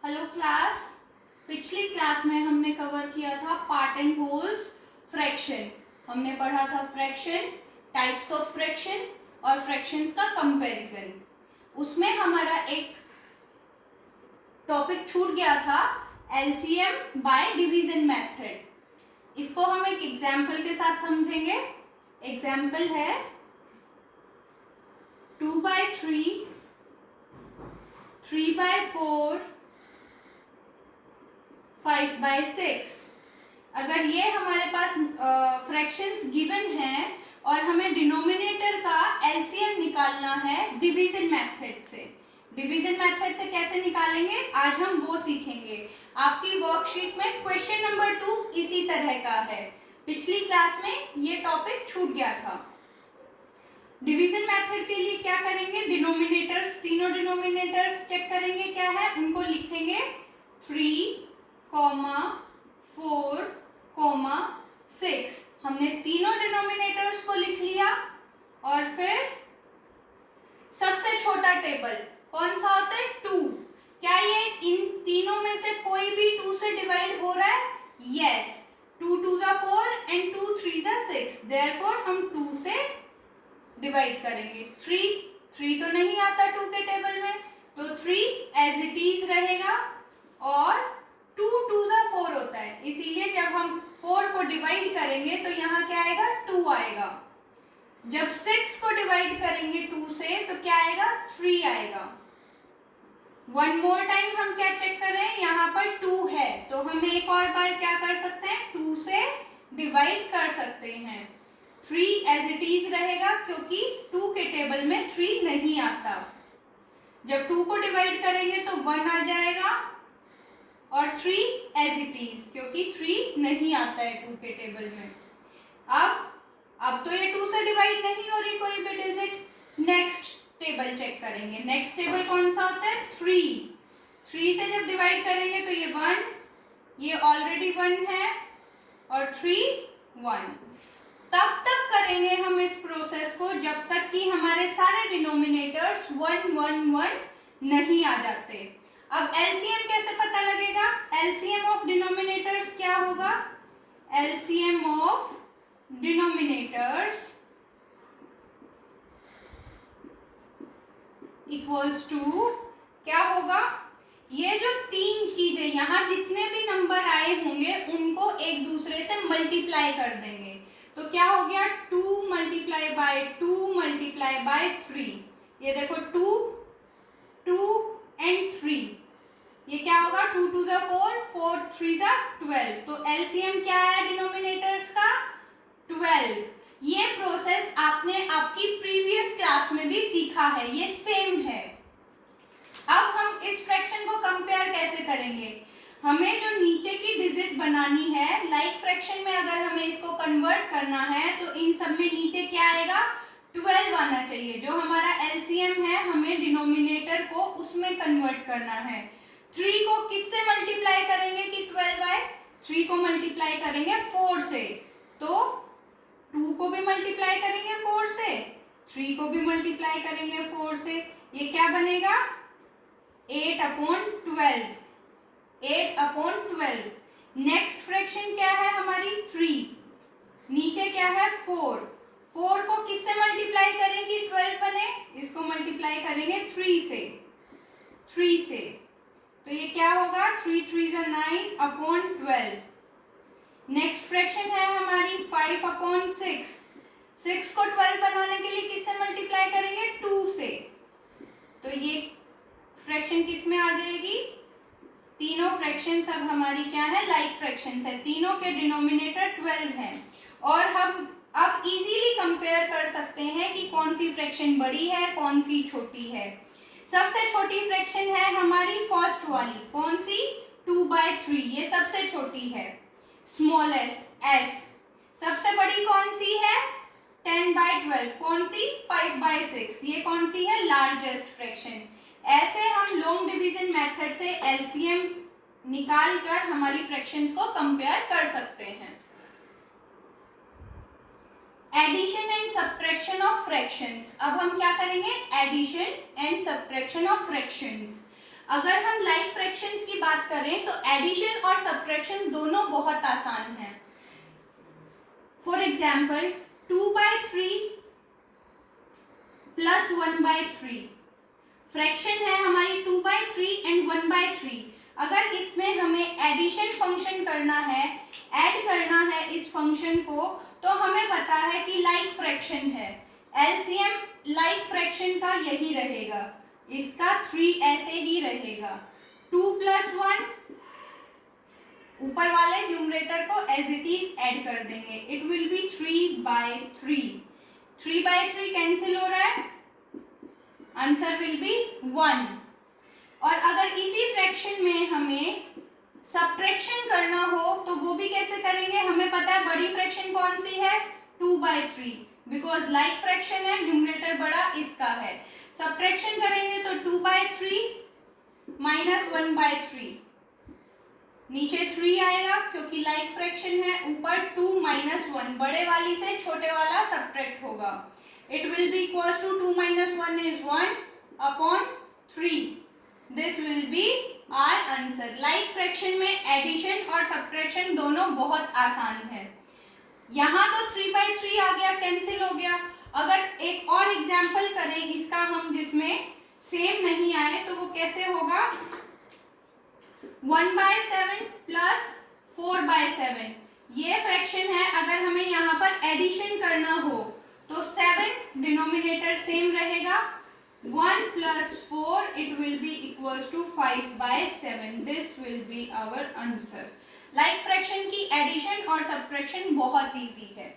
Hello class. पिछली class में हमने कवर किया था पार्ट एंड होल्स फ्रैक्शन। हमने पढ़ा था फ्रैक्शन, टाइप्स ऑफ फ्रैक्शन और फ्रैक्शंस का कंपैरिजन। उसमें हमारा एक टॉपिक छूट गया था एलसीएम बाय डिवीजन मेथड। इसको हम एक एग्जाम्पल के साथ समझेंगे। एग्जाम्पल है 2/3, 3/4, 5/6। अगर ये हमारे पास फ्रैक्शंस गिवन है और हमें डिनोमिनेटर का एलसीएम निकालना है डिवीजन मेथड से। डिवीजन मेथड से कैसे निकालेंगे आज हम वो सीखेंगे। आपकी वर्कशीट में क्वेश्चन नंबर 2 इसी तरह का है। पिछली क्लास में ये टॉपिक छूट गया था। डिवीजन मेथड के लिए क्या करेंगे, डिनोमिनेटर्स, तीनों डिनोमिनेटर्स चेक करेंगे क्या है, उनको लिखेंगे 3, 4, 6। हमने तीनों डिनोमिनेटर्स को लिख लिया और फिर सबसे छोटा टेबल कौन सा होता है 2। क्या ये इन तीनों में से कोई भी 2 से डिवाइड हो रहा है? Yes, 2 2 4 and 2 3 6। देयरफॉर हम 2 से डिवाइड करेंगे। 3 तो नहीं आता 2 के टेबल में, तो 3 एज इट इज रहेगा और 2 2 4 होता है, इसीलिए जब हम 4 को डिवाइड करेंगे तो यहाँ क्या आएगा 2 आएगा। जब 6 को डिवाइड करेंगे 2 से तो क्या आएगा 3 आएगा। वन मोर टाइम हम क्या चेक कर रहे हैं, यहाँ पर 2 है तो हम एक और बार क्या कर सकते हैं 2 से डिवाइड कर सकते हैं। 3 एज इट इज रहेगा क्योंकि 2 के टेबल में 3 नहीं आता। जब 2 को डिवाइड करेंगे तो 1 आ जाएगा और 3 एज इट इज क्योंकि 3 नहीं आता है 2 के टेबल में। अब तो ये 2 से डिवाइड नहीं हो रही कोई भी डिजिट। नेक्स्ट टेबल चेक करेंगे। नेक्स्ट टेबल कौन सा होता है 3 से जब डिवाइड करेंगे तो ये 1, ये ऑलरेडी 1 है और 3 1। तब तक करेंगे हम इस प्रोसेस को जब तक कि हमारे सारे डिनोमिनेटर्स 1 1 1 नहीं आ जाते। अब एलसीएम कैसे पता लगेगा? एलसीएम ऑफ डिनोमिनेटर्स क्या होगा? LCM of denominators equals to क्या होगा, ये जो तीन चीजें यहाँ जितने भी नंबर आए होंगे उनको एक दूसरे से मल्टीप्लाई कर देंगे। तो क्या हो गया 2 मल्टीप्लाई बाय 2 मल्टीप्लाई बाय 3। ये देखो 2 2 एंड 3, ये क्या होगा 2 2 4, 4 3 12। तो एलसीएम क्या है डिनोमिनेटर्स का 12। ये प्रोसेस आपने आपकी प्रीवियस क्लास में भी सीखा है, ये सेम है। अब हम इस फ्रैक्शन को कंपेयर कैसे करेंगे, हमें जो नीचे की डिजिट बनानी है, लाइक फ्रैक्शन में अगर हमें इसको कन्वर्ट करना है तो इन सब में नीचे क्या आएगा 12 आना चाहिए। जो हमारा एलसीएम है हमें डिनोमिनेटर को उसमें कन्वर्ट करना है। 3 को किससे मल्टीप्लाई करेंगे कि 12 बाय 3 को मल्टीप्लाई करेंगे 4 से, तो 2 को भी मल्टीप्लाई करेंगे 4 से, 3 को भी मल्टीप्लाई करेंगे 4 से, ये क्या बनेगा 8/12। 8/12। नेक्स्ट फ्रैक्शन क्या है हमारी 3, नीचे क्या है 4। 4 को किससे मल्टीप्लाई करें कि 12 बने, इसको मल्टीप्लाई करेंगे 3 से, तो ये क्या होगा 3 3 9/12। नेक्स्ट फ्रैक्शन है हमारी 5/6। 6 को 12 बनाने के लिए किससे मल्टीप्लाई करेंगे 2 से, तो ये फ्रैक्शन किस में आ जाएगी, तीनों फ्रैक्शंस अब हमारी क्या है लाइक फ्रैक्शंस है, तीनों के डिनोमिनेटर 12 है। और हम अब इजीली कंपेयर कर सकते हैं कि कौन सी फ्रैक्शन बड़ी है कौन सी छोटी है। सबसे छोटी फ्रैक्शन है हमारी फर्स्ट वाली, कौन सी 2/3, ये सबसे छोटी है, स्मॉलेस्ट एस। सबसे बड़ी कौन सी है 10/12, कौन सी 5/6, ये कौन सी है लार्जेस्ट फ्रैक्शन। ऐसे हम लॉन्ग डिवीजन मेथड से एलसीएम निकाल कर हमारी फ्रैक्शंस को कंपेयर कर सकते हैं। Addition and subtraction of fractions. अब हम क्या करेंगे addition and subtraction of fractions. अगर हम लाइक फ्रैक्शंस की बात करें तो एडिशन और सब्ट्रैक्शन दोनों बहुत आसान है। फॉर एग्जाम्पल 2/3 प्लस 1/3 फ्रैक्शन है हमारी 2/3 एंड 1/3। अगर इसमें हमें एडिशन फंक्शन करना है, ऐड करना है इस फंक्शन को, तो हमें पता है कि लाइक फ्रैक्शन है, एलसीएम लाइक फ्रैक्शन का यही रहेगा, इसका 3 ऐसे ही रहेगा। 2 + 1 ऊपर वाले न्यूमरेटर को एज इट इज ऐड कर देंगे, इट विल बी 3/3। 3/3 कैंसिल हो रहा है, आंसर विल बी 1। और अगर इसी फ्रैक्शन में हमें सब्ट्रैक्शन करना हो तो वो भी कैसे करेंगे, हमें पता है बड़ी फ्रैक्शन कौन सी है, 2/3, बिकॉज लाइक फ्रैक्शन है, न्यूमरेटर बड़ा इसका है। सब्ट्रैक्शन करेंगे तो 2/3 माइनस 1/3, नीचे 3 आएगा क्योंकि लाइक फ्रैक्शन है, ऊपर 2 - 1, बड़े वाली से छोटे वाला सब्ट्रैक्ट होगा। It will be equals to 2 - 1 is 1/3। This will be our answer. Like fraction में एडिशन और सब्ट्रैक्शन दोनों बहुत आसान है। यहाँ तो 3/3 आ गया, कैंसिल हो गया। अगर एक और एग्जाम्पल करें इसका हम, जिसमें सेम नहीं आए, तो वो कैसे होगा, 1/7 प्लस 4/7 ये फ्रैक्शन है। अगर हमें यहाँ पर एडिशन करना हो तो 7 डिनोमिनेटर सेम रहेगा, 1 + 4 it will be equals to 5/7। this will be our answer। Like fraction की एडिशन और सब्ट्रैक्शन बहुत इजी है।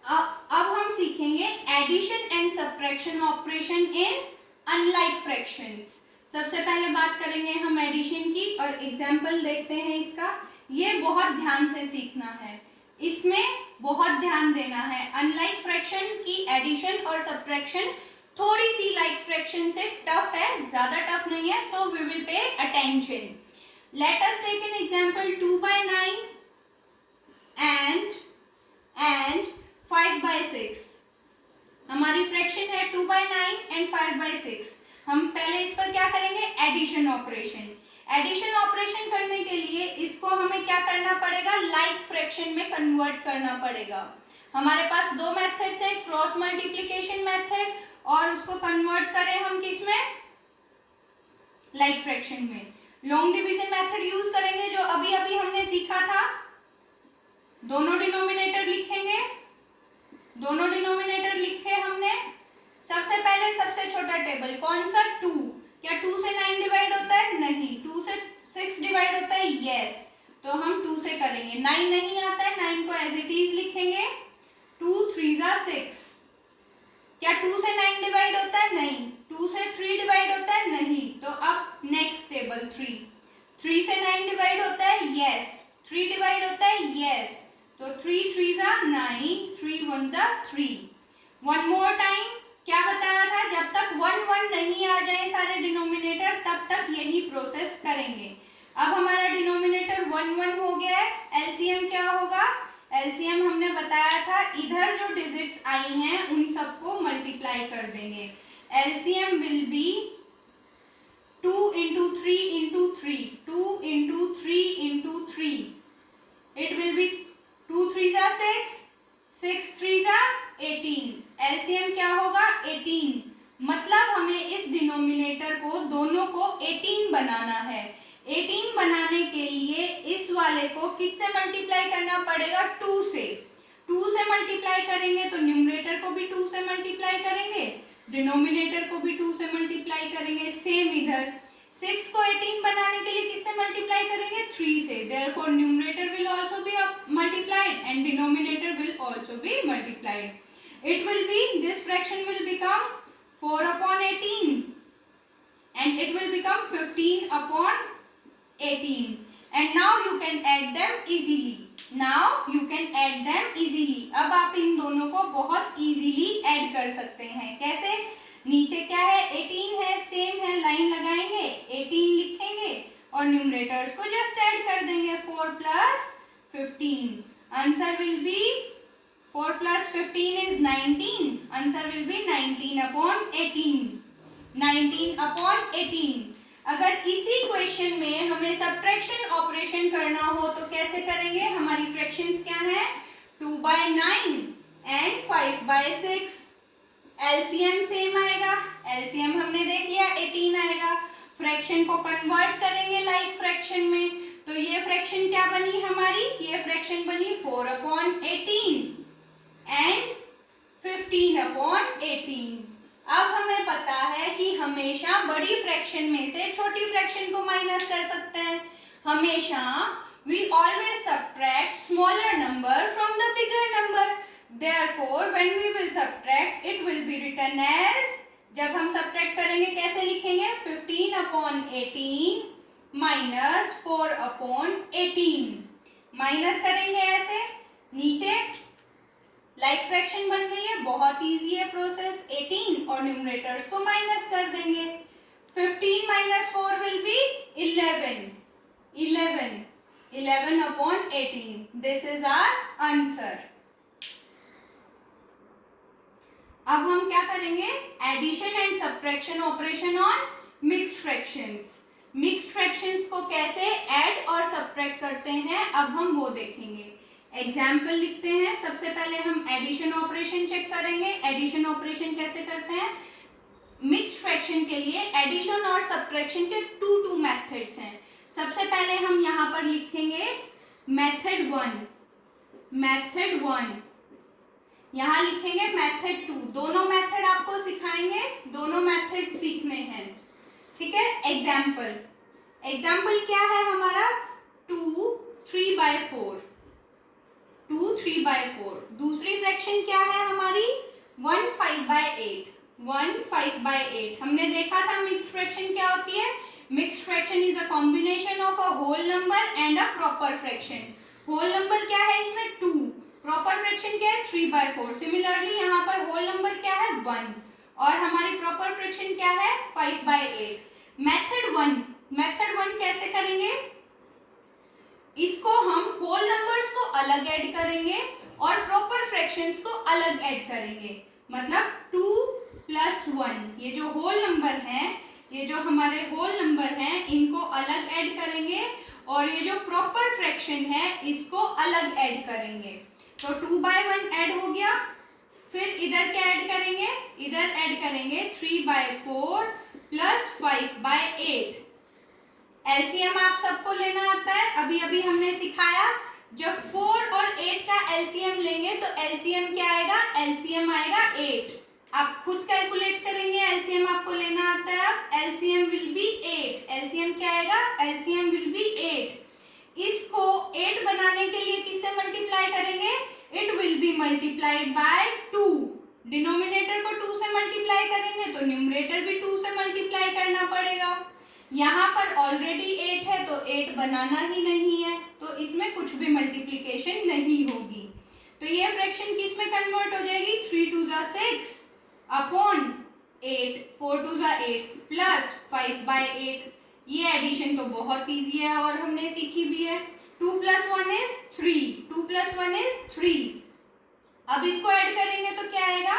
अब हम सीखेंगे addition and subtraction operation in unlike fractions. सबसे पहले बात करेंगे हम एडिशन की और एग्जाम्पल देखते हैं इसका। ये बहुत ध्यान से सीखना है, इसमें बहुत ध्यान देना है। अनलाइक फ्रैक्शन की एडिशन और सब्ट्रैक्शन थोड़ी सी लाइक फ्रैक्शन से टफ है, ज्यादा टफ नहीं है, so we will pay attention. Let us take an example 2/9 and 5/6। हमारी फ्रैक्शन है 2/9 एंड 5/6। हम पहले इस पर क्या करेंगे, एडिशन ऑपरेशन। एडिशन ऑपरेशन करने के लिए इसको हमें क्या करना पड़ेगा, लाइक फ्रैक्शन में कन्वर्ट करना पड़ेगा। हमारे पास दो मेथड्स हैं, क्रॉस मल्टीप्लिकेशन मेथड और उसको कन्वर्ट करें हम किस में, लाइक फ्रैक्शन में। लॉन्ग डिवीजन मेथड यूज करेंगे जो अभी अभी हमने सीखा था। दोनों डिनोमिनेटर लिखेंगे, दोनों डिनोमिनेटर लिखे हमने। सबसे पहले सबसे छोटा टेबल कौन सा, 2। क्या 2 से 9 डिवाइड होता है, नहीं। 2 से 6 डिवाइड होता है, यस। तो हम 2 से करेंगे। 9 नहीं आता है, 9 को एज इट इज लिखेंगे। 2 3 = 6। क्या 2 से 9 डिवाइड होता है, नहीं। 2 से 3 डिवाइड होता है, नहीं। तो अब नेक्स्ट टेबल 3। 3 से 9 डिवाइड होता है, यस। 3 डिवाइड होता है, यस। तो 3 3 = 9, 3 1 = 3। वन मोर टाइम, क्या बताया था, जब तक 1 1 नहीं आ जाए सारे डिनोमिनेटर तब तक यही प्रोसेस करेंगे। अब हमारा डिनोमिनेटर 1 1 हो गया है। एलसीएम क्या होगा, एलसीएम हमने बताया था इधर जो डिजिट्स आई हैं उन सबको मल्टीप्लाई कर देंगे। LCM will be 2 × 3 × 3, 2 × 3 × 3। It will B 2 3 = 6, 6 3 = 18। LCM क्या होगा, 18। मतलब हमें इस डिनोमिनेटर को दोनों को 18 बनाना है। 18 बनाने के लिए इस वाले को किससे मल्टीप्लाई करना पड़ेगा, 2 से। 2 से मल्टीप्लाई करेंगे तो न्यूमरेटर को भी 2 से मल्टीप्लाई करेंगे, डिनोमिनेटर को भी 2 से मल्टीप्लाई करेंगे। सेम इधर 6 को 18 बनाने के लिए किससे मल्टीप्लाई करेंगे, 3 से। Therefore numerator will also be multiplied and denominator will also be multiplied. It will be, this fraction will become 4/18 and it will become 15/18 and now you can add them easily. Now you can add them easily. अब आप इन दोनों को बहुत easily add कर सकते हैं। कैसे, नीचे क्या है, 18 है, सेम है, लाइन लगाएंगे, 18 लिखेंगे और न्यूमरेटर्स को जस्ट ऐड कर देंगे। 4 + 15, answer will be 4 + 15 is 19, answer will be 19/18। 19/18। अगर इसी क्वेश्चन में हमें सब्ट्रैक्शन ऑपरेशन करना हो तो कैसे करेंगे? हमारी फ्रैक्शंस क्या है? 2/9 एंड 5/6। एलसीएम सेम आएगा, एलसीएम हमने देख लिया 18 आएगा। फ्रैक्शन को कन्वर्ट करेंगे लाइक फ्रैक्शन में, तो ये फ्रैक्शन क्या बनी हमारी? ये फ्रैक्शन बनी 4/18 एंड 15/18। अब हमें पता है कि हमेशा बड़ी फ्रैक्शन में से छोटी फ्रैक्शन को माइनस कर सकते हैं। हमेशा we always subtract smaller number from the bigger number. Therefore, when we will subtract, it will be written as, जब हम subtract करेंगे कैसे लिखेंगे? 15/18 minus 4/18। माइनस करेंगे ऐसे, नीचे लाइक फ्रैक्शन बन गई है, बहुत इजी है प्रोसेस। 18 और न्यूमरेटर्स को माइनस कर देंगे। 15 minus 4 will be 11. 11/18. This is our answer. अब हम क्या करेंगे? Addition and subtraction operation on mixed fractions. Mixed fractions को कैसे ऐड और सब्ट्रैक्ट करते हैं अब हम वो देखेंगे। एग्जाम्पल लिखते हैं। सबसे पहले हम एडिशन ऑपरेशन चेक करेंगे। एडिशन ऑपरेशन कैसे करते हैं? मिक्स्ड फ्रैक्शन के लिए एडिशन और सब्ट्रैक्शन के टू मेथड्स हैं। सबसे पहले हम यहाँ पर लिखेंगे मेथड 1, यहाँ लिखेंगे मेथड 2। दोनों मेथड आपको सिखाएंगे, दोनों मेथड सीखने हैं, ठीक है। एग्जाम्पल क्या है हमारा? 2 3/4। दूसरी फ्रैक्शन क्या है हमारी? 1 5/8। हमने देखा था मिक्स्ड फ्रैक्शन क्या होती है। Mixed fraction is a combination of a whole number and a proper fraction. Whole number क्या है इसमें? 2। प्रॉपर फ्रैक्शन क्या है? 3/4। सिमिलरली यहाँ पर होल नंबर क्या है? 1 और हमारी प्रॉपर फ्रैक्शन क्या है? 5/8। मेथड 1 कैसे करेंगे? इसको हम होल नंबर्स को अलग ऐड करेंगे और प्रॉपर फ्रैक्शंस को अलग ऐड करेंगे। मतलब 2 + 1, ये जो होल नंबर हैं, ये जो हमारे होल नंबर हैं, इनको अलग ऐड करेंगे और ये जो प्रॉपर फ्रैक्शन है इसको अलग ऐड करेंगे। तो 2/1 ऐड हो गया। फिर इधर क्या ऐड करेंगे? इधर ऐड करेंगे 3/4 + 5/8। एलसीएम आप सबको लेना आता है, अभी हमने सिखाया। जब 4 और 8 का एलसीएम लेंगे तो एलसीएम क्या आएगा? एलसीएम आएगा 8। आप खुद कैलकुलेट करेंगे, एलसीएम आपको लेना आता है। अब एलसीएम विल बी 8। एलसीएम क्या आएगा? LCM will be 8। इसको 8 बनाने के लिए किससे मल्टीप्लाई करेंगे? It will B multiplied by 2। Denominator को 2 से मल्टीप्लाई करेंगे तो न्यूमरेटर भी 2 से मल्टीप्लाई करना पड़ेगा। यहाँ पर ऑलरेडी 8 है तो 8 बनाना ही नहीं है, तो इसमें कुछ भी मल्टीप्लिकेशन नहीं होगी। तो ये फ्रैक्शन किस में कन्वर्ट हो जाएगी? 3 2 6 अपॉन 8, 4 2 8 प्लस 5/8। ये एडिशन तो बहुत इजी है और हमने सीखी भी है। 2 + 1 is 3। 2 + 1 is 3। अब इसको ऐड करेंगे तो क्या आएगा?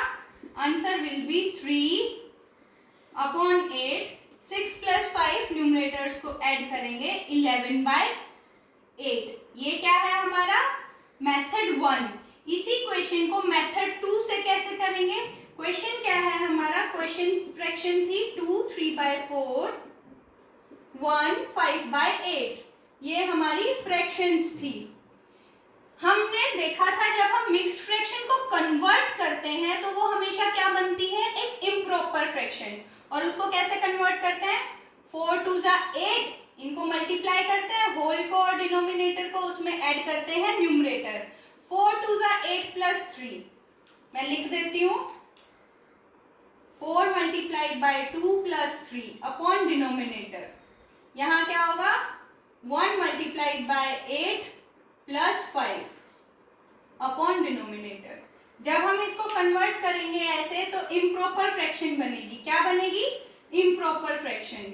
Answer will be 3/8। 6 + 5 न्यूमरेटर्स को ऐड करेंगे 11/8। ये क्या है हमारा? मेथड 1। इसी क्वेश्चन को मेथड 2 से कैसे करेंगे? क्वेश्चन क्या है हमारा? क्वेश्चन फ्रैक्शन थी 2 3/4 1 5/8। ये हमारी फ्रैक्शंस थी। हमने देखा था जब हम मिक्स्ड फ्रैक्शन को कन्वर्ट करते हैं तो वो हमेशा क्या बनती है? एक इम्प्रॉपर फ्रैक्शन। और उसको कैसे कन्वर्ट करते हैं? 4 2 8, इनको मल्टीप्लाई करते हैं, होल को और डिनोमिनेटर को उसमें ऐड करते हैं न्यूमरेटर। 4 2 8 + 3। मैं लिख देती हूँ 4 × 2 + 3 अपॉन डिनोमिनेटर। यहाँ क्या होगा? 1 × 8 + 5 अपॉन डिनोमिनेटर। जब हम इसको कन्वर्ट करेंगे ऐसे तो इम्प्रॉपर फ्रैक्शन बनेगी। क्या बनेगी? Improper fraction.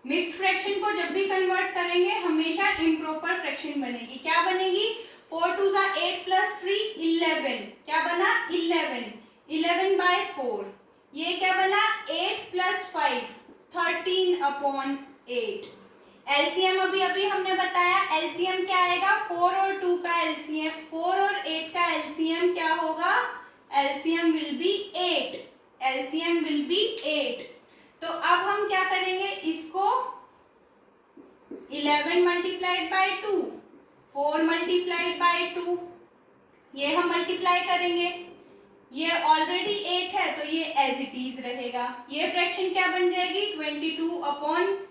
मिक्स्ड फ्रैक्शन को जब भी कन्वर्ट करेंगे हमेशा इम्प्रॉपर फ्रैक्शन बनेगी। क्या बनेगी? 4 2 जा 8 प्लस 3 11, क्या बना 11, 11/4। ये क्या बना 8 प्लस 5 13/8। एलसीएम अभी अभी हमने बताया, एलसीएम क्या आएगा 4 और 2 का एलसीएम, 4 और 8 का एलसीएम क्या होगा, LCM will be 8, LCM will be 8। तो अब हम क्या करेंगे, इसको 11 मल्टीप्लाइड बाय 2, 4 मल्टीप्लाइड बाय 2, ये हम मल्टीप्लाई करेंगे। ये ऑलरेडी 8 है तो ये एज इट इज रहेगा। ये फ्रैक्शन क्या बन जाएगी 22/8,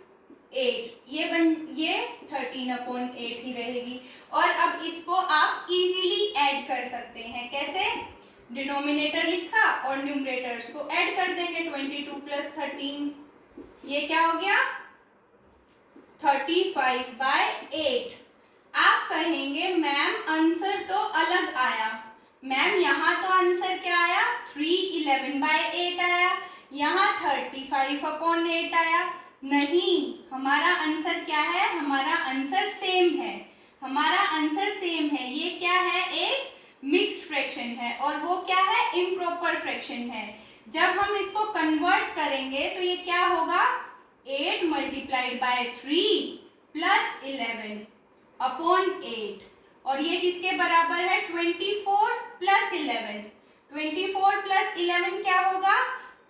ये 13/8 ही रहेगी। और अब इसको आप इजीली ऐड कर सकते हैं, कैसे, डिनोमिनेटर लिखा और न्यूमरेटर्स को ऐड कर देंगे, 22 प्लस 13, ये क्या हो गया 35/8। आप कहेंगे मैम आंसर तो अलग आया, मैम यहाँ तो आंसर क्या आया 311/8 आया, यहाँ 35/8 आया। नहीं, हमारा आंसर क्या है, हमारा आंसर सेम है, हमारा आंसर सेम है। ये क्या है, एक मिक्स्ड फ्रैक्शन है और वो क्या है, इम्प्रॉपर फ्रैक्शन है। जब हम इसको कन्वर्ट करेंगे तो ये क्या होगा 8 मल्टीप्लाइड बाय 3 प्लस 11/8, और ये किसके बराबर है 24 प्लस 11, 24 प्लस 11 क्या होगा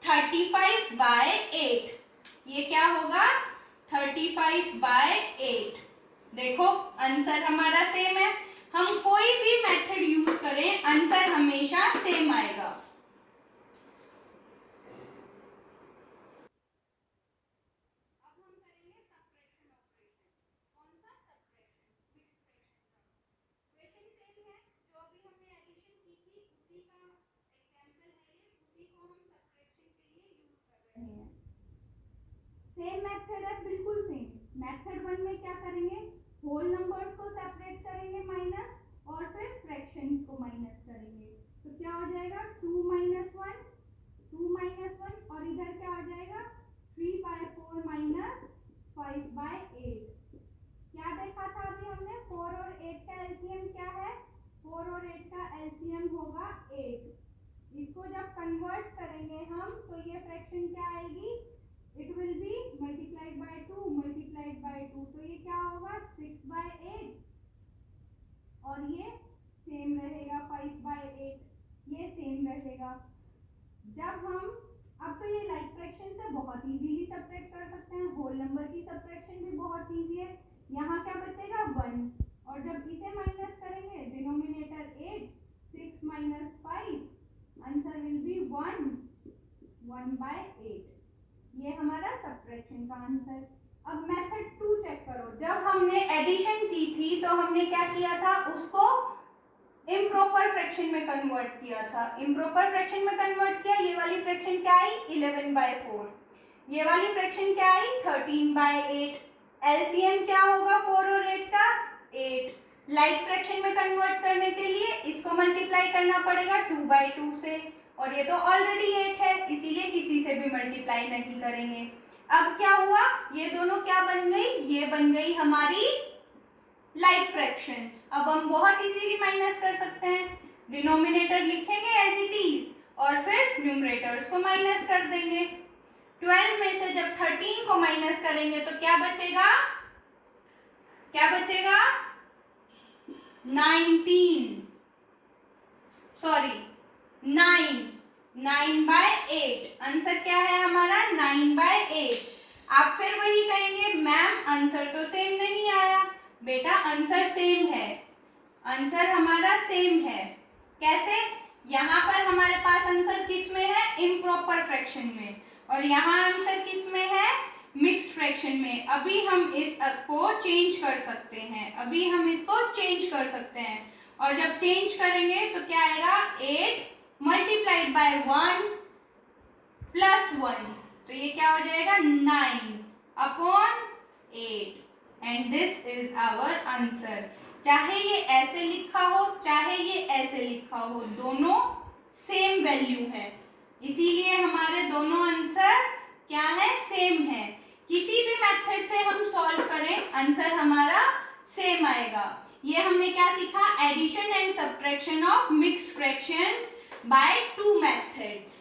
35/8, ये क्या होगा 35/8। देखो आंसर हमारा सेम है, हम कोई भी मेथड यूज करें आंसर हमेशा सेम आएगा। सेम मेथड है, बिल्कुल सेम। मेथड 1 में क्या करेंगे, होल नंबर्स को सेपरेट करेंगे माइनस, और फिर फ्रैक्शंस को माइनस करेंगे। तो क्या हो जाएगा 2 - 1, 2 - 1, और इधर क्या हो जाएगा 3/4 माइनस 5/8। क्या देखा था अभी हमने, 4 और 8 का एलसीएम क्या है, 4 और 8 का एलसीएम होगा 8। इसको जब कन्वर्ट करेंगे हम तो ये फ्रैक्शन क्या आएगी, it will B multiplied by 2 multiplied by 2, तो ये क्या होगा 6/8, और ये सेम रहेगा 5/8, ये सेम रहेगा। जब हम अब तो ये लाइक फ्रैक्शन से बहुत इजीली सेपरेट कर सकते हैं, होल नंबर की सेपरेशन भी बहुत इजी है। यहाँ क्या बचेगा 1, और जब इसे माइनस करेंगे डिनोमिनेटर 8, 6 - 5, आंसर विल बी 1/8। ये हमारा सब्ट्रैक्शन का आंसर। अब मेथड 2 चेक करो, जब हमने एडिशन की थी तो हमने क्या किया था, उसको इम्प्रॉपर फ्रैक्शन में कन्वर्ट किया था। इम्प्रॉपर फ्रैक्शन में कन्वर्ट किया, ये वाली फ्रैक्शन क्या आई 11/4, ये वाली फ्रैक्शन क्या आई 13/8। एलसीएम क्या होगा 4 और 8 का 8। लाइक फ्रैक्शन में कन्वर्ट करने के लिए इसको मल्टीप्लाई करना पड़ेगा 2/2 से, और ये तो ऑलरेडी 8 है इसीलिए किसी से भी मल्टीप्लाई नहीं करेंगे। अब क्या हुआ, ये दोनों क्या बन गई, ये बन गई हमारी लाइक फ्रैक्शंस। अब हम बहुत इजीली माइनस कर सकते हैं, डिनोमिनेटर लिखेंगे एज इट इज और फिर न्यूमरेटर्स को माइनस कर देंगे। 12 में से जब 13 को माइनस करेंगे तो क्या बचेगा, क्या बचेगा 19, सॉरी 9/8। आंसर क्या है हमारा 9/8। आप फिर वही कहेंगे मैम आंसर तो सेम नहीं आया, बेटा आंसर सेम है, आंसर हमारा सेम है। कैसे, यहाँ पर हमारे पास आंसर किस में है, इम्प्रॉपर फ्रैक्शन में, और यहाँ आंसर किस में है, मिक्स्ड फ्रैक्शन में। अभी हम इसको चेंज कर सकते हैं, अभी हम इसको चेंज कर सकते हैं, और जब चेंज करेंगे तो क्या आएगा 8 मल्टीप्लाइड बाय 1 प्लस 1, तो ये क्या हो जाएगा 9/8, and this is our answer. चाहे ये ऐसे लिखा हो चाहे ये ऐसे लिखा हो, दोनों सेम वैल्यू है, इसीलिए हमारे दोनों आंसर क्या है, सेम है। किसी भी मेथड से हम सॉल्व करें आंसर हमारा सेम आएगा। ये हमने क्या सीखा? Addition and subtraction of mixed fractions by two methods.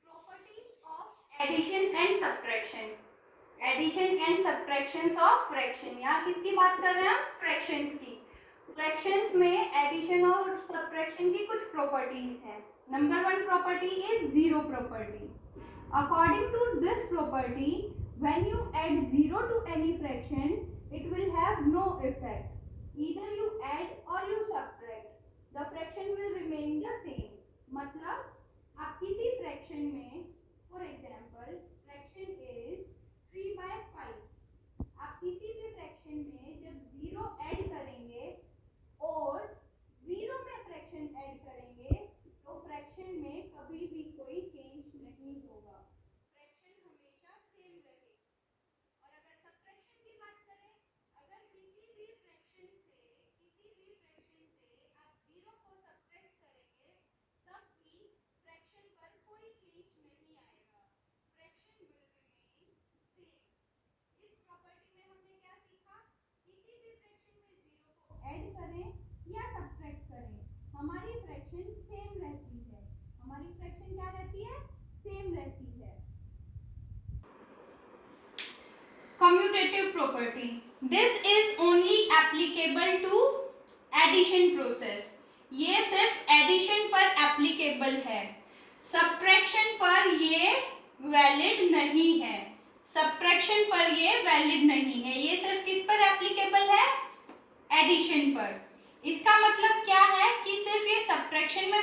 Properties of addition and subtraction, addition and subtraction of fraction. यहाँ किसकी बात कर रहे हैं हम? फ्रैक्शंस की। फ्रैक्शंस में एडिशन और सब्ट्रैक्शन की कुछ प्रॉपर्टीज हैं। Number 1 property is zero property. According to this property, when you add zero to any fraction, it will have no effect. Either you add or you subtract, the fraction will remain the same. मतलब आप किसी fraction में, for example fraction is 3/5, आप किसी भी fraction में जब zero add करेंगे और जीरो में फ्रैक्शन ऐड करेंगे तो फ्रैक्शन में कभी भी कोई चेंज नहीं होगा, फ्रैक्शन हमेशा सेम रहेगी। और अगर सब्ट्रैक्शन की बात करें, अगर किसी भी फ्रैक्शन से आप जीरो को सब्ट्रैक्ट करेंगे तब भी फ्रैक्शन पर कोई चेंज नहीं आएगा, फ्रैक्शन विल रिमेन सेम। इस प्रॉपर्टी में हमने क्या सीखा? किसी भी फ्रैक्शन में जीरो को ऐड करें या सब्ट्रैक्ट करें, हमारी फ्रैक्शन सेम रहती है। हमारी फ्रैक्शन क्या रहती है? सेम रहती है। Commutative property. This is only applicable to addition process. ये सिर्फ एडिशन पर एप्लीकेबल है, सब्ट्रैक्शन पर ये वैलिड नहीं है, सब्ट्रैक्शन पर ये वैलिड नहीं है। ये सिर्फ किस पर एप्लीकेबल है? एडिशन पर। इसका मतलब क्या है कि सिर्फ ये सब्ट्रैक्शन में,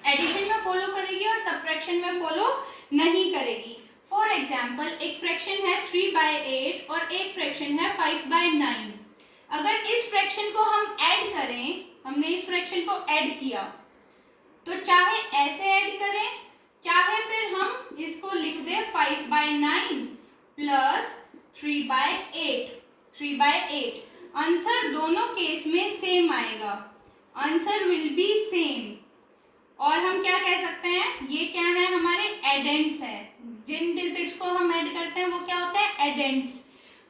एडिशन में फॉलो करेगी और सब्ट्रैक्शन में फॉलो नहीं करेगी। फॉर एग्जाम्पल एक फ्रैक्शन है 3/8 और एक फ्रैक्शन है 5/9। अगर इस फ्रैक्शन को हम ऐड करें, हमने इस फ्रैक्शन को ऐड किया, तो चाहे ऐसे ऐड करें, चाहे फिर हम इसको लिख दें 5/9 प्लस 3/8, 3/8। आंसर दोनों केस में सेम आएगा, आंसर विल बी सेम। और हम क्या कह सकते हैं? ये क्या है? हमारे एडेंड्स हैं। जिन डिजिट्स को हम ऐड करते हैं वो क्या होते हैं? Addends.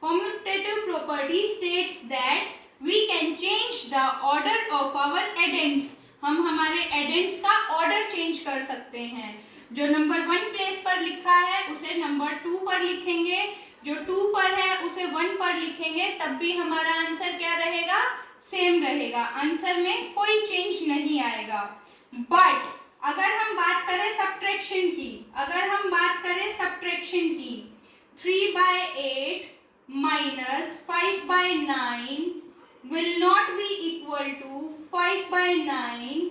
Commutative property states that we can change the order of our addends. हम हमारे एडेंड्स का ऑर्डर चेंज कर सकते हैं। जो नंबर 1 प्लेस पर लिखा है उसे नंबर 2 पर लिखेंगे, जो 2 पर है उसे 1 पर लिखेंगे, तब भी हमारा आंसर क्या रहेगा? सेम रहेगा, आंसर में कोई चेंज नहीं आएगा। बट अगर हम बात करें सब्ट्रैक्शन की, अगर हम बात करें सब्ट्रैक्शन की, 3/8 minus 5/9 will not be equal to 5/9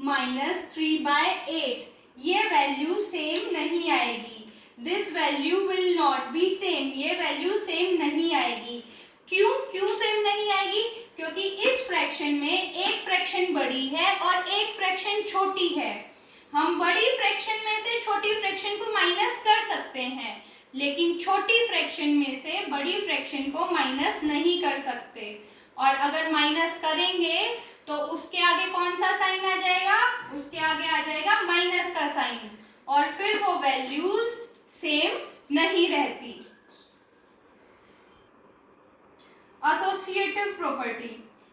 minus 3/8। ये वैल्यू सेम नहीं आएगी, this value will not B same, ये वैल्यू सेम नहीं आएगी। क्यों सेम नहीं आएगी? क्योंकि इस फ्रैक्शन में एक फ्रैक्शन बड़ी है और एक फ्रैक्शन छोटी है। हम बड़ी फ्रैक्शन में से छोटी फ्रैक्शन को माइनस कर सकते हैं, लेकिन छोटी फ्रैक्शन में से बड़ी फ्रैक्शन को माइनस नहीं कर सकते। और अगर माइनस करेंगे तो उसके आगे कौन सा साइन आ जाएगा? उसके आगे आ जाएगा माइनस का साइन, और फिर वो वैल्यूज सेम नहीं रहती। एसोसिएटिव प्रॉपर्टी,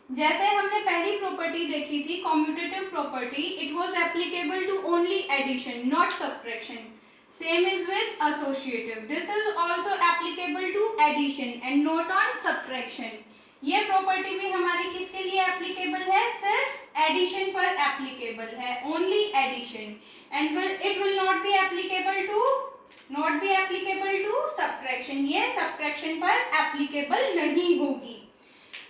जैसे हमने पहली प्रॉपर्टी देखी थी commutative property, it was applicable to only addition not subtraction. Same is with associative, this is also applicable to addition and not on subtraction. ये प्रॉपर्टी भी हमारी किसके लिए एप्लीकेबल है? सिर्फ एडिशन पर एप्लीकेबल है, only addition, and it will not be applicable to subtraction. ये सब्ट्रैक्शन पर एप्लीकेबल नहीं होगी।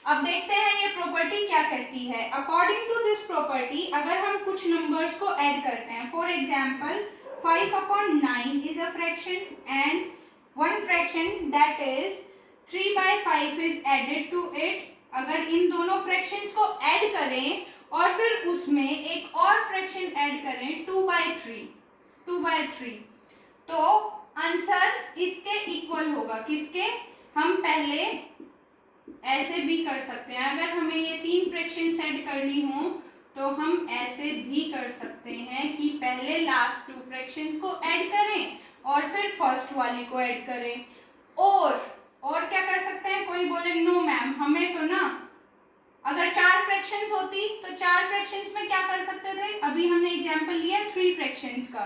अब देखते हैं ये प्रॉपर्टी क्या कहती है। अकॉर्डिंग टू दिस प्रॉपर्टी, अगर हम कुछ नंबर्स को ऐड करते हैं, for example 5/9 is a fraction and one fraction that is 3/5 is added to it. अगर इन दोनों फ्रैक्शंस को ऐड करें और फिर उसमें एक और फ्रैक्शन ऐड करें 2/3, तो आंसर इसके इक्वल होगा। किसके? हम पहले ऐसे भी कर सकते हैं, अगर हमें ये 3 फ्रैक्शंस ऐड करनी हो तो हम ऐसे भी कर सकते हैं कि पहले लास्ट 2 फ्रैक्शंस को ऐड करें और फिर फर्स्ट वाली को ऐड करें, और क्या कर सकते हैं? कोई बोले नो मैम हमें तो ना, अगर 4 फ्रैक्शंस होती तो 4 फ्रैक्शंस में क्या कर सकते थे? अभी हमने एग्जांपल लिया 3 फ्रैक्शंस का।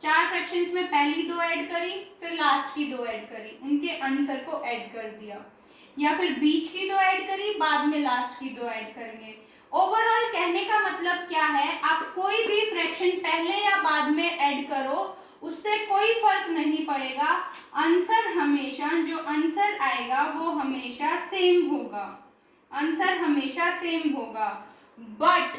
4 फ्रैक्शंस में पहली 2 ऐड करी, फिर लास्ट की 2 ऐड करी, उनके आंसर को ऐड कर दिया, या फिर बीच की 2 ऐड करी, बाद में लास्ट की 2 ऐड करेंगे। ओवरऑल कहने का मतलब क्या है, आप कोई भी फ्रैक्शन पहले या बाद में ऐड करो, उससे कोई फर्क नहीं पड़ेगा, आंसर हमेशा, जो आंसर आएगा वो हमेशा सेम होगा, आंसर हमेशा सेम होगा। बट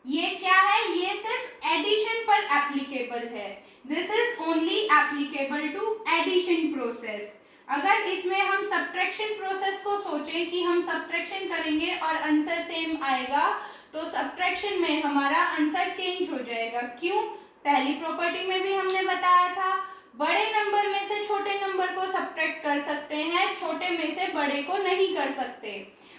ये क्या है? ये सिर्फ एडिशन पर एप्लीकेबल है। This is only applicable to addition process. अगर इसमें हम सब्ट्रैक्शन प्रोसेस को सोचें कि हम सब्ट्रैक्शन करेंगे और आंसर सेम आएगा, तो सब्ट्रैक्शन में हमारा आंसर चेंज हो जाएगा। क्यों? पहली प्रॉपर्टी में भी हमने बताया था, बड़े नंबर में से छोटे नंबर को सब्ट्रैक्ट कर सकते हैं, छोटे में से बड़े को नहीं कर सकते।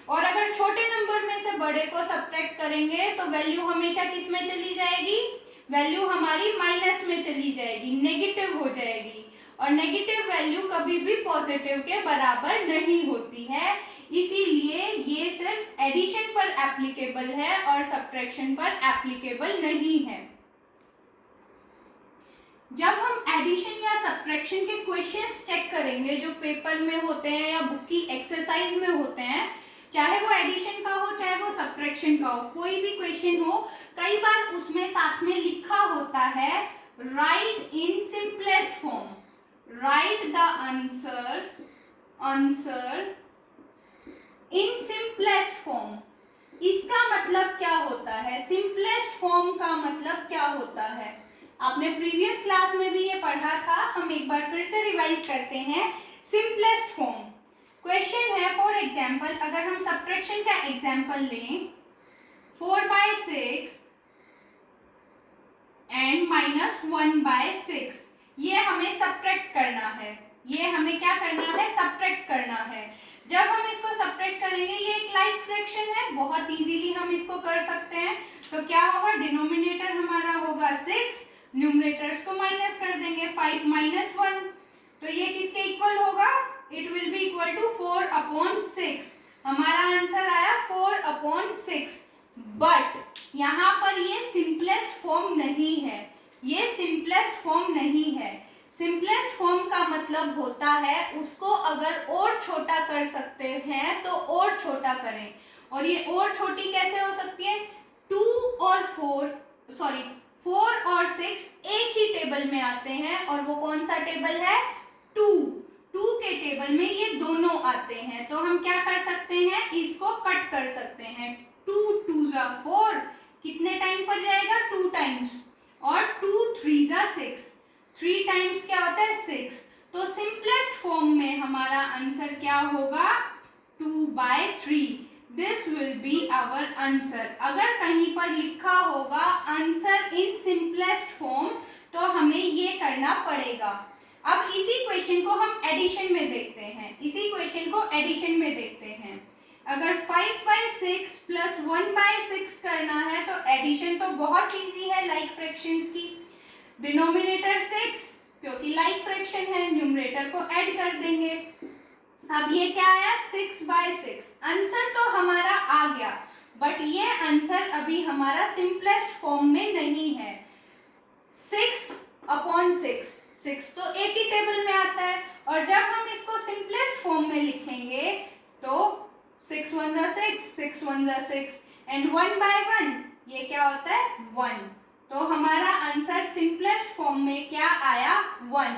और अगर छोटे नंबर में से बड़े को सब्ट्रैक्ट करेंगे तो वैल्यू हमेशा किस में चली जाएगी? वैल्यू हमारी माइनस में चली जाएगी, नेगेटिव हो जाएगी, और नेगेटिव वैल्यू कभी भी पॉजिटिव के बराबर नहीं होती है। इसीलिए ये सिर्फ एडिशन पर एप्लीकेबल है और सब्ट्रैक्शन पर एप्लीकेबल नहीं है। जब हम एडिशन या सब्ट्रैक्शन के क्वेश्चंस चेक करेंगे जो पेपर में होते हैं या बुक की एक्सरसाइज में होते हैं, चाहे वो एडिशन का हो चाहे वो सब्ट्रैक्शन का हो, कोई भी क्वेश्चन हो, कई बार उसमें साथ में लिखा होता है right in simplest form, right the answer in simplest form. इसका मतलब क्या होता है? सिंपलेस्ट फॉर्म का मतलब क्या होता है? आपने प्रीवियस क्लास में भी ये पढ़ा था, हम एक बार फिर से रिवाइज करते हैं। सिंपलेस्ट फॉर्म क्वेश्चन है, फॉर एग्जांपल अगर हम सब्ट्रैक्शन का एग्जांपल लें, 4/6 एंड -1/6, ये हमें सब्ट्रैक्ट करना है, ये हमें क्या करना है? सब्ट्रैक्ट करना है। जब हम इसको सब्ट्रैक्ट करेंगे, ये एक लाइक फ्रैक्शन है, बहुत इजीली हम इसको कर सकते हैं। तो क्या होगा? डिनोमिनेटर हमारा होगा 6, न्यूमरेटर्स को माइनस कर देंगे, 5 - 1, तो ये किसके इक्वल होगा? It will be equal to 4/6। हमारा आंसर आया 4/6। बट यहाँ पर ये सिंपलेस्ट फॉर्म नहीं है, ये सिंपलेस्ट फॉर्म नहीं है। सिंपलेस्ट फॉर्म का मतलब होता है उसको अगर और छोटा कर सकते हैं तो और छोटा करें, और ये और छोटी कैसे हो सकती है? 4 और 6 एक ही टेबल में आते हैं, और वो कौन सा टेबल है? 2 के टेबल में ये दोनों आते हैं। तो हम क्या कर सकते हैं? इसको कट कर सकते हैं। 2 2 4, कितने टाइम पर जाएगा? 2 टाइम्स, और 2 3 6, 3 टाइम्स क्या होता है? 6। तो सिंपलेस्ट फॉर्म में हमारा आंसर क्या होगा? 2/3। This will be our answer. अगर कहीं पर लिखा होगा आंसर इन सिंपलेस्ट फॉर्म, तो हमें ये करना पड़ेगा। अब इसी क्वेश्चन को हम एडिशन में देखते हैं, इसी क्वेश्चन को एडिशन में देखते हैं। अगर 5/6 प्लस 1/6 करना है तो एडिशन तो बहुत इजी है लाइक फ्रैक्शंस की। डिनोमिनेटर 6, क्योंकि लाइक फ्रैक्शन है, न्यूमरेटर को ऐड कर देंगे। अब ये क्या आया? 6/6। आंसर तो हमारा आ गया, बट ये आंसर अभी हमारा सिंपलेस्ट फॉर्म में नहीं है। 6/6, 6 तो एक ही टेबल में आता है, और जब हम इसको सिंपलेस्ट फॉर्म में लिखेंगे तो 6 1 6, 6 1 6, एंड 1/1, ये क्या होता है? 1। तो हमारा आंसर सिंपलेस्ट फॉर्म में क्या आया? 1।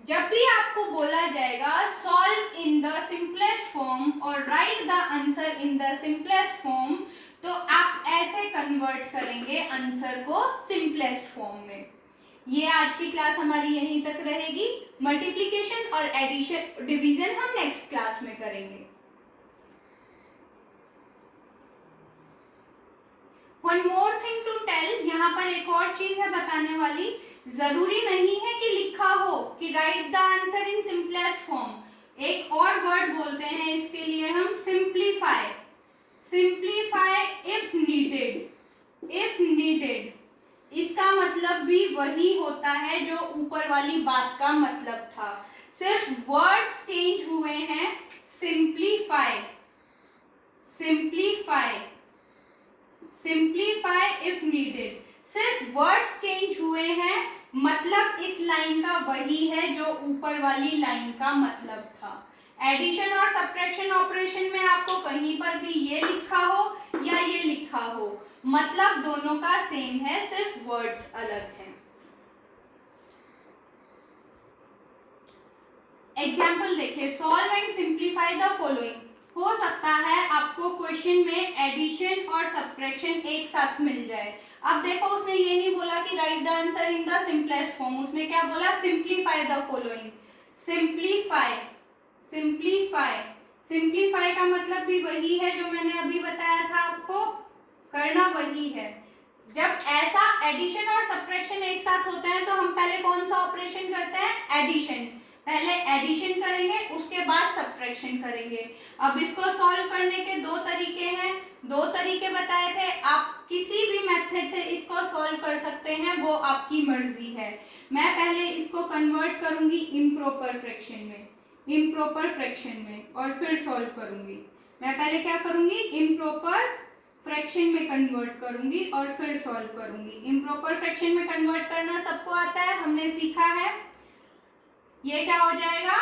जब भी आपको बोला जाएगा solve in the simplest form और write the answer in the simplest form, तो आप ऐसे कन्वर्ट करेंगे आंसर को सिंपलेस्ट फॉर्म में। ये आज की क्लास हमारी यहीं तक रहेगी। मल्टीप्लिकेशन और एडिशन, डिवीजन हम नेक्स्ट क्लास में करेंगे। One more thing to tell, यहाँ पर एक और चीज है बताने वाली। जरूरी नहीं है कि लिखा हो कि right the answer in simplest form. एक और वर्ड बोलते हैं इसके लिए हम, simplify. Simplify if needed, if needed, इसका मतलब भी वही होता है जो ऊपर वाली बात का मतलब था, सिर्फ वर्ड्स चेंज हुए हैं, simplify, simplify, simplify if needed. सिर्फ वर्ड्स चेंज हुए हैं, मतलब इस लाइन का वही है जो ऊपर वाली लाइन का मतलब था। एडिशन और सब्ट्रैक्शन ऑपरेशन में आपको कहीं पर भी ये लिखा हो या ये लिखा हो, मतलब दोनों का सेम है, सिर्फ वर्ड्स अलग हैं। एग्जाम्पल देखिए, solve and simplify the following. हो सकता है आपको क्वेश्चन में एडिशन और सब्ट्रैक्शन एक साथ मिल जाए। अब देखो, उसने ये नहीं बोला कि right the answer in the simplest form, उसने क्या बोला, simplify the following. Simplify, simplify, simplify का मतलब भी वही है जो मैंने अभी बताया था, आपको करना वही है। जब ऐसा एडिशन और सब्ट्रैक्शन एक साथ होता है तो हम पहले कौन सा ऑपरेशन करते हैं, एडिशन। पहले एडिशन करेंगे, उसके बाद सब्ट्रैक्शन करेंगे। अब इसको सॉल्व करने के दो तरीके हैं, दो तरीके बताए थे। आप किसी भी मेथड से इसको सॉल्व कर सकते हैं, वो आपकी मर्जी है। मैं पहले इसको कन्वर्ट करूंगी इम्प्रॉपर फ्रैक्शन में, इम्प्रॉपर फ्रैक्शन में, और फिर सॉल्व करूंगी। मैं पहले क्या करूंगी, इम्प्रॉपर फ्रैक्शन में कन्वर्ट करूंगी और फिर सॉल्व करूंगी। इम्प्रॉपर फ्रैक्शन में कन्वर्ट करना सबको आता है, हमने सीखा है। ये क्या हो जाएगा,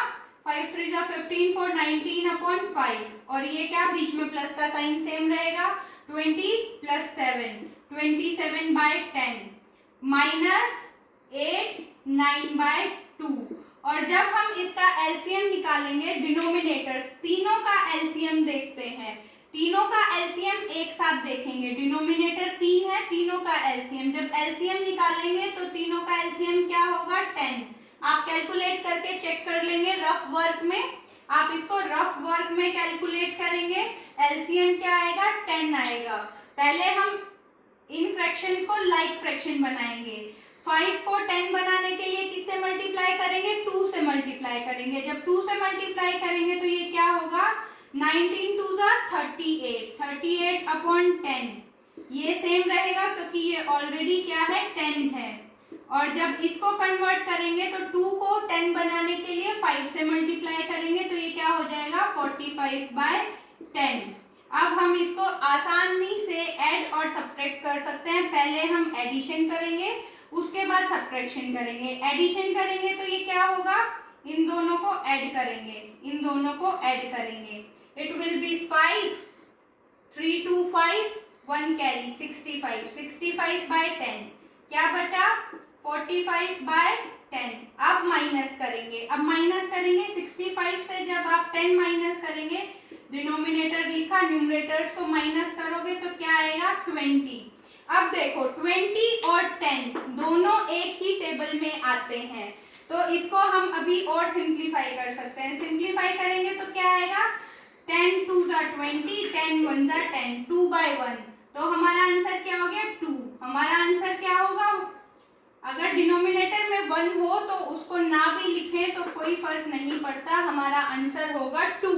5 3 15 4 19 अपॉन 5, और ये क्या, बीच में प्लस का साइन सेम रहेगा, 20 प्लस 7, 27 बाय 10 माइनस 8 9 बाय 2। और जब हम इसका एलसीएम निकालेंगे, डिनोमिनेटर्स तीनों का एलसीएम देखते हैं, तीनों का एलसीएम एक साथ देखेंगे। डिनोमिनेटर 3 है, तीनों का एलसीएम, जब एलसीएम निकालेंगे तो तीनों का एलसीएम क्या होगा, 10। आप कैलकुलेट करके चेक कर लेंगे रफ वर्क में, आप इसको रफ वर्क में कैलकुलेट करेंगे, एलसीएम क्या आएगा, 10 आएगा। पहले हम इन फ्रैक्शंस को लाइक फ्रैक्शन बनाएंगे। 5 को 10 बनाने के लिए किससे मल्टीप्लाई करेंगे, 2 से मल्टीप्लाई करेंगे। जब 2 से मल्टीप्लाई करेंगे तो ये क्या होगा, 19 2 38, 38 अपॉन 10, ये सेम रहेगा क्योंकि ये ऑलरेडी क्या है, 10 है। और जब इसको कन्वर्ट करेंगे तो 2 को 10 बनाने के लिए 5 से मल्टीप्लाई करेंगे तो ये क्या हो जाएगा, 45 बाय 10। अब हम इसको आसानी से ऐड और सब्ट्रैक्ट कर सकते हैं। पहले हम एडिशन करेंगे, उसके बाद सब्ट्रैक्शन करेंगे। एडिशन करेंगे तो ये क्या होगा, इन दोनों को ऐड करेंगे, इन दोनों को ऐड करेंगे। It will be 5 3 2 5 1 carry 65, 65 by 10 क्या बचा, 45 बाय 10। अब माइनस करेंगे, अब माइनस करेंगे 65 से, जब आप 10 माइनस करेंगे, डिनोमिनेटर लिखा, न्यूमरेटर्स को माइनस करोगे तो क्या आएगा, 20। अब देखो 20 और 10 दोनों एक ही टेबल में आते हैं, तो इसको हम अभी और सिंप्लीफाई कर सकते हैं। सिंप्लीफाई करेंगे तो क्या आएगा, 10 2 20, 10 1 10, 2 बाय 1, तो हमारा आंसर क्या हो गया, 2। हमारा आंसर क्या होगा, अगर डिनोमिनेटर में 1 हो तो उसको ना भी लिखें तो कोई फर्क नहीं पड़ता, हमारा आंसर होगा 2।